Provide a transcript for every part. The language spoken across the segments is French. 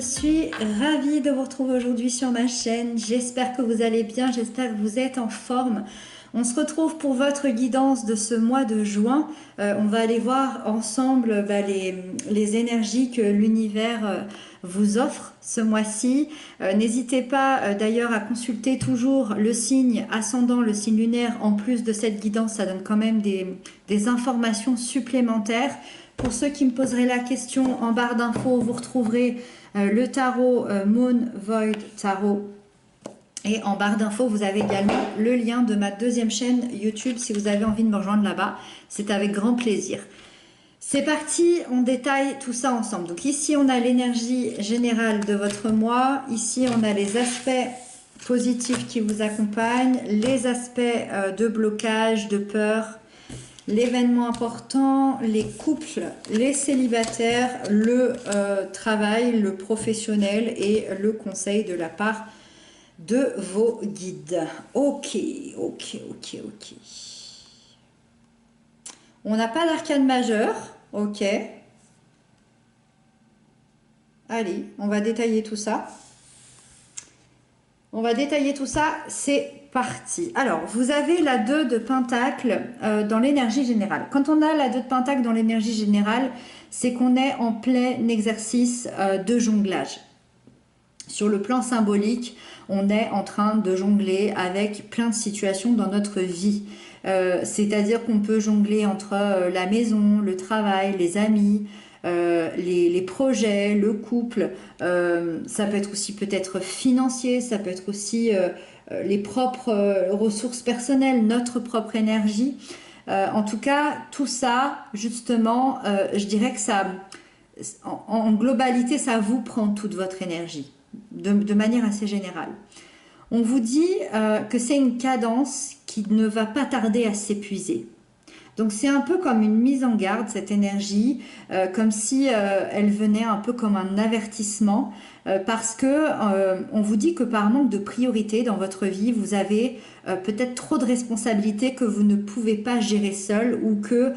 suis ravie de vous retrouver aujourd'hui sur ma chaîne. J'espère que vous allez bien, j'espère que vous êtes en forme. On se retrouve pour votre guidance de ce mois de juin. On va aller voir ensemble les énergies que l'univers vous offre ce mois-ci. N'hésitez pas d'ailleurs à consulter toujours le signe ascendant, le signe lunaire. En plus de cette guidance, ça donne quand même des informations supplémentaires. Pour ceux qui me poseraient la question, en barre d'infos, vous retrouverez le tarot Moon Void Tarot. Et en barre d'infos, vous avez également le lien de ma deuxième chaîne YouTube si vous avez envie de me rejoindre là-bas. C'est avec grand plaisir. C'est parti, on détaille tout ça ensemble. Donc ici, on a l'énergie générale de votre mois. Ici, on a les aspects positifs qui vous accompagnent, les aspects de blocage, de peur, l'événement important, les couples, les célibataires, le travail, le professionnel et le conseil de la part de vos guides. Ok. On n'a pas d'arcane majeur. Ok. Allez, on va détailler tout ça. C'est parti. Alors, vous avez la 2 de Pentacle dans l'énergie générale. Quand on a la 2 de Pentacle dans l'énergie générale, c'est qu'on est en plein exercice de jonglage. Sur le plan symbolique, on est en train de jongler avec plein de situations dans notre vie. C'est-à-dire qu'on peut jongler entre la maison, le travail, les amis, les projets, le couple. Ça peut être aussi peut-être financier, ça peut être aussi les propres ressources personnelles, notre propre énergie. En tout cas, tout ça, justement, je dirais que ça, en globalité, ça vous prend toute votre énergie. De manière assez générale. On vous dit que c'est une cadence qui ne va pas tarder à s'épuiser. Donc c'est un peu comme une mise en garde, cette énergie, comme si elle venait un peu comme un avertissement, parce que on vous dit que par manque de priorité dans votre vie, vous avez peut-être trop de responsabilités que vous ne pouvez pas gérer seul ou que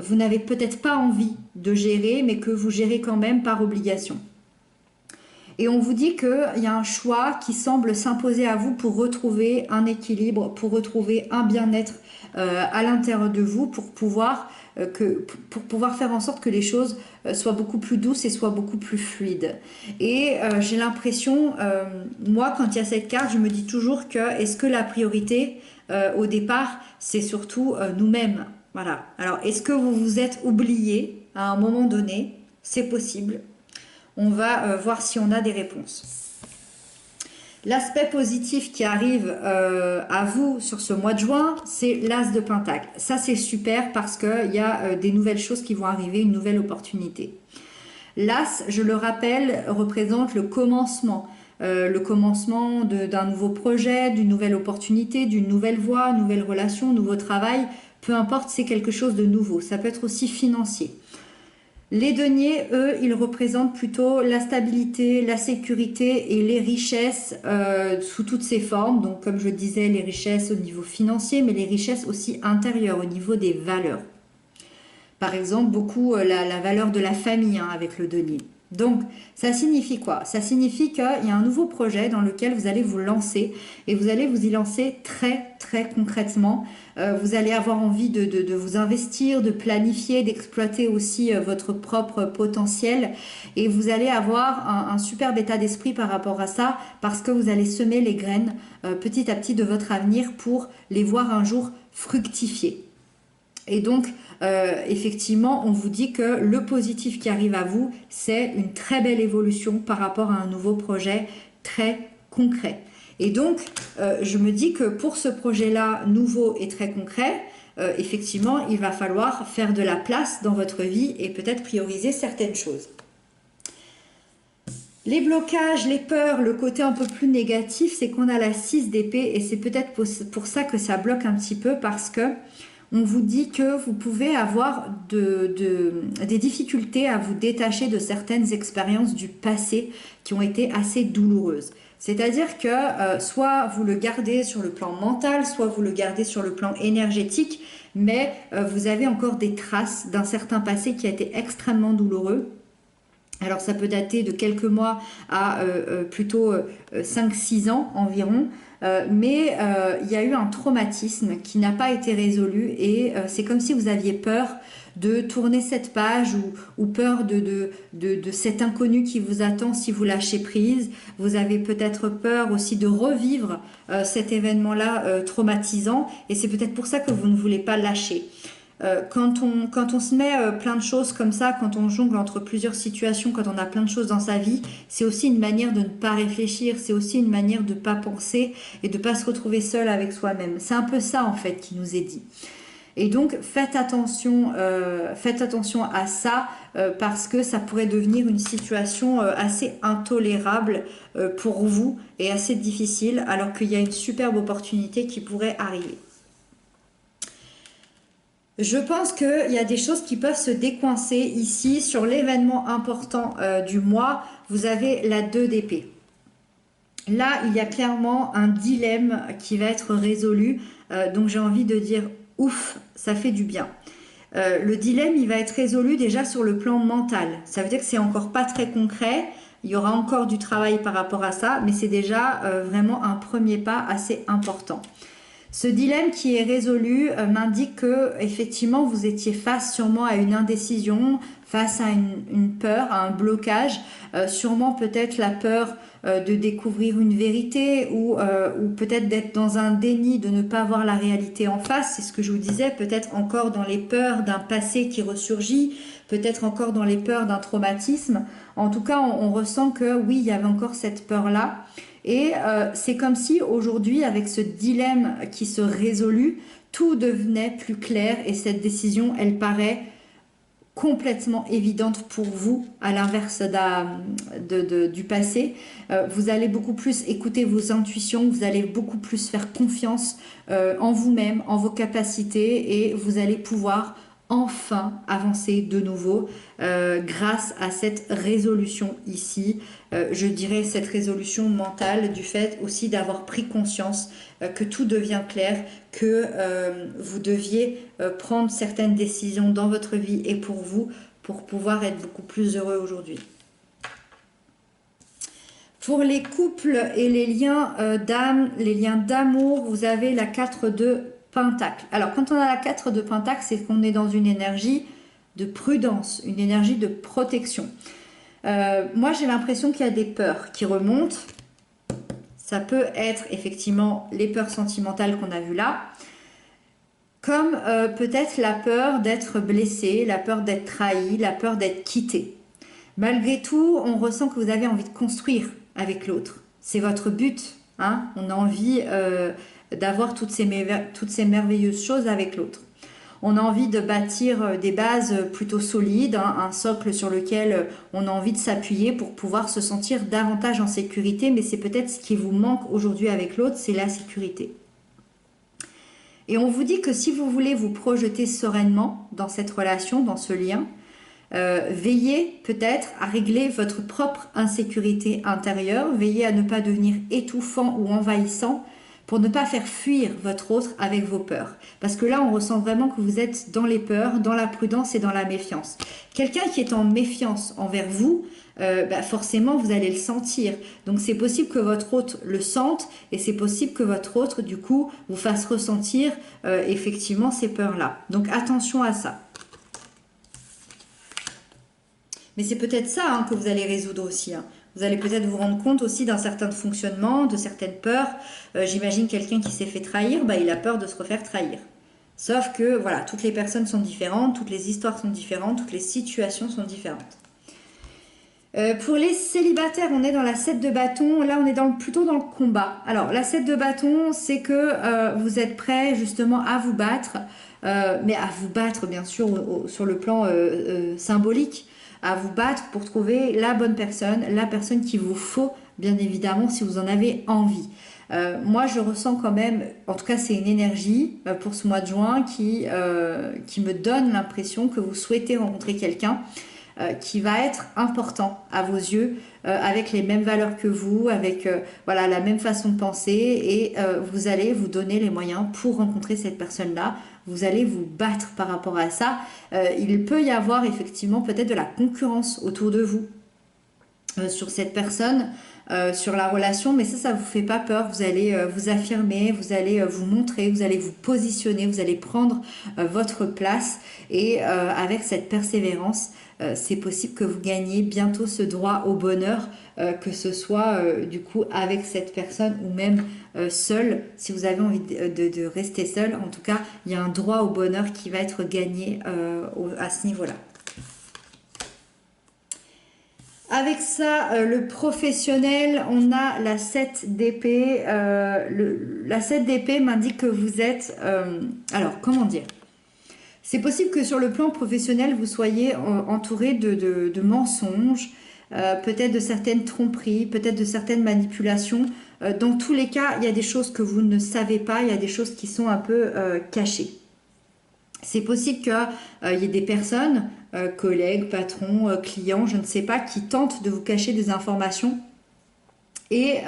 vous n'avez peut-être pas envie de gérer, mais que vous gérez quand même par obligation. Et on vous dit qu'il y a un choix qui semble s'imposer à vous pour retrouver un équilibre, pour retrouver un bien-être à l'intérieur de vous, pour pouvoir faire en sorte que les choses soient beaucoup plus douces et soient beaucoup plus fluides. Et j'ai l'impression, moi, quand il y a cette carte, je me dis toujours que est-ce que la priorité, au départ, c'est surtout nous-mêmes. Voilà. Alors, est-ce que vous vous êtes oublié à un moment donné? C'est possible. On va voir si on a des réponses. L'aspect positif qui arrive à vous sur ce mois de juin, c'est l'As de Pentacle. Ça, c'est super parce qu'il y a des nouvelles choses qui vont arriver, une nouvelle opportunité. L'As, je le rappelle, représente le commencement. Le commencement d'un nouveau projet, d'une nouvelle opportunité, d'une nouvelle voie, nouvelle relation, nouveau travail. Peu importe, c'est quelque chose de nouveau. Ça peut être aussi financier. Les deniers, eux, ils représentent plutôt la stabilité, la sécurité et les richesses sous toutes ces formes. Donc, comme je disais, les richesses au niveau financier, mais les richesses aussi intérieures, au niveau des valeurs. Par exemple, beaucoup la valeur de la famille avec le denier. Donc, ça signifie quoi? Ça signifie qu'il y a un nouveau projet dans lequel vous allez vous lancer et vous allez vous y lancer très, très concrètement. Vous allez avoir envie de vous investir, de planifier, d'exploiter aussi votre propre potentiel et vous allez avoir un superbe état d'esprit par rapport à ça parce que vous allez semer les graines petit à petit de votre avenir pour les voir un jour fructifier. Et donc, effectivement, on vous dit que le positif qui arrive à vous, c'est une très belle évolution par rapport à un nouveau projet très concret. Et donc, je me dis que pour ce projet-là, nouveau et très concret, effectivement, il va falloir faire de la place dans votre vie et peut-être prioriser certaines choses. Les blocages, les peurs, le côté un peu plus négatif, c'est qu'on a la 6 d'épée et c'est peut-être pour ça que ça bloque un petit peu parce que on vous dit que vous pouvez avoir des difficultés à vous détacher de certaines expériences du passé qui ont été assez douloureuses. C'est-à-dire que soit vous le gardez sur le plan mental, soit vous le gardez sur le plan énergétique, mais vous avez encore des traces d'un certain passé qui a été extrêmement douloureux. Alors ça peut dater de quelques mois à plutôt 5-6 ans environ, mais il y a eu un traumatisme qui n'a pas été résolu et c'est comme si vous aviez peur de tourner cette page ou peur de cet inconnu qui vous attend si vous lâchez prise. Vous avez peut-être peur aussi de revivre cet événement-là traumatisant et c'est peut-être pour ça que vous ne voulez pas lâcher. Quand on se met plein de choses comme ça, quand on jongle entre plusieurs situations, quand on a plein de choses dans sa vie, c'est aussi une manière de ne pas réfléchir, c'est aussi une manière de ne pas penser et de ne pas se retrouver seul avec soi-même. C'est un peu ça en fait qui nous est dit. Et donc faites attention à ça parce que ça pourrait devenir une situation assez intolérable pour vous et assez difficile alors qu'il y a une superbe opportunité qui pourrait arriver. Je pense qu'il y a des choses qui peuvent se décoincer ici sur l'événement important du mois. Vous avez la 2 d'épée. Là, il y a clairement un dilemme qui va être résolu. Donc j'ai envie de dire ouf, ça fait du bien. Le dilemme, il va être résolu déjà sur le plan mental. Ça veut dire que c'est encore pas très concret. Il y aura encore du travail par rapport à ça, mais c'est déjà vraiment un premier pas assez important. Ce dilemme qui est résolu m'indique que effectivement vous étiez face sûrement à une indécision, face à une peur, à un blocage, sûrement peut-être la peur de découvrir une vérité ou peut-être d'être dans un déni, de ne pas voir la réalité en face, c'est ce que je vous disais, peut-être encore dans les peurs d'un passé qui ressurgit, peut-être encore dans les peurs d'un traumatisme. En tout cas, on ressent que oui, il y avait encore cette peur-là. Et c'est comme si aujourd'hui, avec ce dilemme qui se résolut, tout devenait plus clair et cette décision, elle paraît complètement évidente pour vous, à l'inverse du passé. Vous allez beaucoup plus écouter vos intuitions, vous allez beaucoup plus faire confiance en vous-même, en vos capacités et vous allez pouvoir enfin avancer de nouveau grâce à cette résolution ici. Je dirais cette résolution mentale du fait aussi d'avoir pris conscience que tout devient clair, que vous deviez prendre certaines décisions dans votre vie et pour vous, pour pouvoir être beaucoup plus heureux aujourd'hui. Pour les couples et les liens d'âme, les liens d'amour, vous avez la 4 de Pentacle. Alors, quand on a la 4 de Pentacle, c'est qu'on est dans une énergie de prudence, une énergie de protection. Moi, j'ai l'impression qu'il y a des peurs qui remontent. Ça peut être effectivement les peurs sentimentales qu'on a vues là, comme peut-être la peur d'être blessé, la peur d'être trahi, la peur d'être quitté. Malgré tout, on ressent que vous avez envie de construire avec l'autre. C'est votre but. Hein, on a envie d'avoir toutes ces merveilleuses choses avec l'autre. On a envie de bâtir des bases plutôt solides, hein, un socle sur lequel on a envie de s'appuyer pour pouvoir se sentir davantage en sécurité, mais c'est peut-être ce qui vous manque aujourd'hui avec l'autre, c'est la sécurité. Et on vous dit que si vous voulez vous projeter sereinement dans cette relation, dans ce lien, veillez peut-être à régler votre propre insécurité intérieure, veillez à ne pas devenir étouffant ou envahissant pour ne pas faire fuir votre autre avec vos peurs. Parce que là, on ressent vraiment que vous êtes dans les peurs, dans la prudence et dans la méfiance. Quelqu'un qui est en méfiance envers vous, forcément, vous allez le sentir. Donc, c'est possible que votre autre le sente et c'est possible que votre autre, du coup, vous fasse ressentir effectivement ces peurs-là. Donc, attention à ça. Mais c'est peut-être ça hein, que vous allez résoudre aussi. Hein. Vous allez peut-être vous rendre compte aussi d'un certain fonctionnement, de certaines peurs. J'imagine quelqu'un qui s'est fait trahir, il a peur de se refaire trahir. Sauf que voilà, toutes les personnes sont différentes, toutes les histoires sont différentes, toutes les situations sont différentes. Pour les célibataires, on est dans la 7 de bâton. Là, on est plutôt dans le combat. Alors, la 7 de bâton, c'est que vous êtes prêts justement à vous battre. Mais à vous battre, bien sûr, sur le plan symbolique. À vous battre pour trouver la bonne personne, la personne qu'il vous faut, bien évidemment, si vous en avez envie. Moi, je ressens quand même, en tout cas, c'est une énergie pour ce mois de juin qui me donne l'impression que vous souhaitez rencontrer quelqu'un qui va être important à vos yeux, avec les mêmes valeurs que vous, avec voilà, la même façon de penser et vous allez vous donner les moyens pour rencontrer cette personne-là. Vous allez vous battre par rapport à ça. Il peut y avoir effectivement peut-être de la concurrence autour de vous. sur cette personne, sur la relation, mais ça vous fait pas peur. Vous allez vous affirmer, vous allez vous montrer, vous allez vous positionner, vous allez prendre votre place et avec cette persévérance, c'est possible que vous gagniez bientôt ce droit au bonheur, que ce soit du coup avec cette personne ou même seul. Si vous avez envie de rester seul, en tout cas, il y a un droit au bonheur qui va être gagné à ce niveau-là. Avec ça, le professionnel, on a la 7 d'épée. La 7 d'épée m'indique que vous êtes... alors, comment dire? C'est possible que sur le plan professionnel, vous soyez entouré de mensonges, peut-être de certaines tromperies, peut-être de certaines manipulations. Dans tous les cas, il y a des choses que vous ne savez pas, il y a des choses qui sont un peu cachées. C'est possible qu'il y ait des personnes, collègues, patrons, clients, je ne sais pas, qui tentent de vous cacher des informations. Et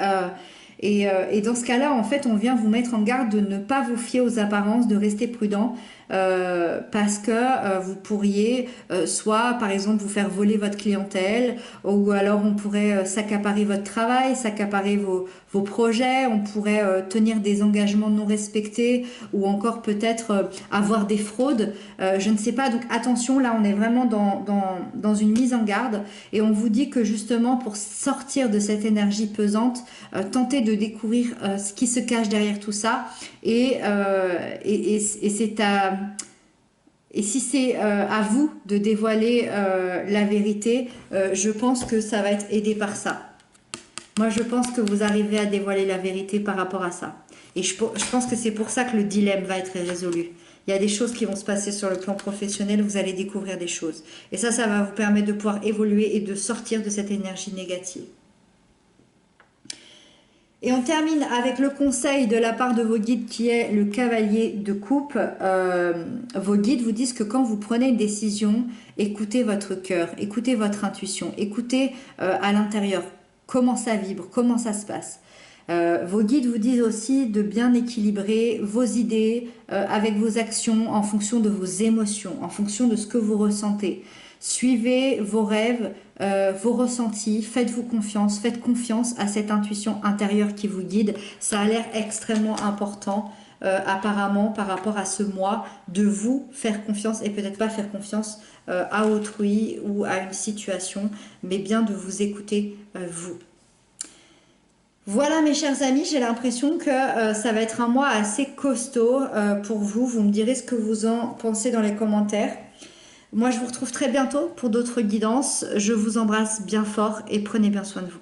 dans ce cas-là, en fait, on vient vous mettre en garde de ne pas vous fier aux apparences, de rester prudent, parce que vous pourriez soit, par exemple, vous faire voler votre clientèle, ou alors on pourrait s'accaparer votre travail, s'accaparer vos projets, on pourrait tenir des engagements non respectés, ou encore peut-être avoir des fraudes, je ne sais pas. Donc attention, là, on est vraiment dans une mise en garde, et on vous dit que justement, pour sortir de cette énergie pesante, tentez de découvrir ce qui se cache derrière tout ça, et si c'est à vous de dévoiler la vérité, je pense que ça va être aidé par ça. Moi, je pense que vous arriverez à dévoiler la vérité par rapport à ça. Et je pense que c'est pour ça que le dilemme va être résolu. Il y a des choses qui vont se passer sur le plan professionnel, vous allez découvrir des choses. Et ça va vous permettre de pouvoir évoluer et de sortir de cette énergie négative. Et on termine avec le conseil de la part de vos guides qui est le cavalier de coupe. Vos guides vous disent que quand vous prenez une décision, écoutez votre cœur, écoutez votre intuition, écoutez à l'intérieur comment ça vibre, comment ça se passe. Vos guides vous disent aussi de bien équilibrer vos idées avec vos actions en fonction de vos émotions, en fonction de ce que vous ressentez. Suivez vos rêves, vos ressentis, faites-vous confiance, faites confiance à cette intuition intérieure qui vous guide. Ça a l'air extrêmement important apparemment par rapport à ce mois, de vous faire confiance et peut-être pas faire confiance à autrui ou à une situation, mais bien de vous écouter vous. Voilà mes chers amis, j'ai l'impression que ça va être un mois assez costaud pour vous. Vous me direz ce que vous en pensez dans les commentaires. Moi, je vous retrouve très bientôt pour d'autres guidances. Je vous embrasse bien fort et prenez bien soin de vous.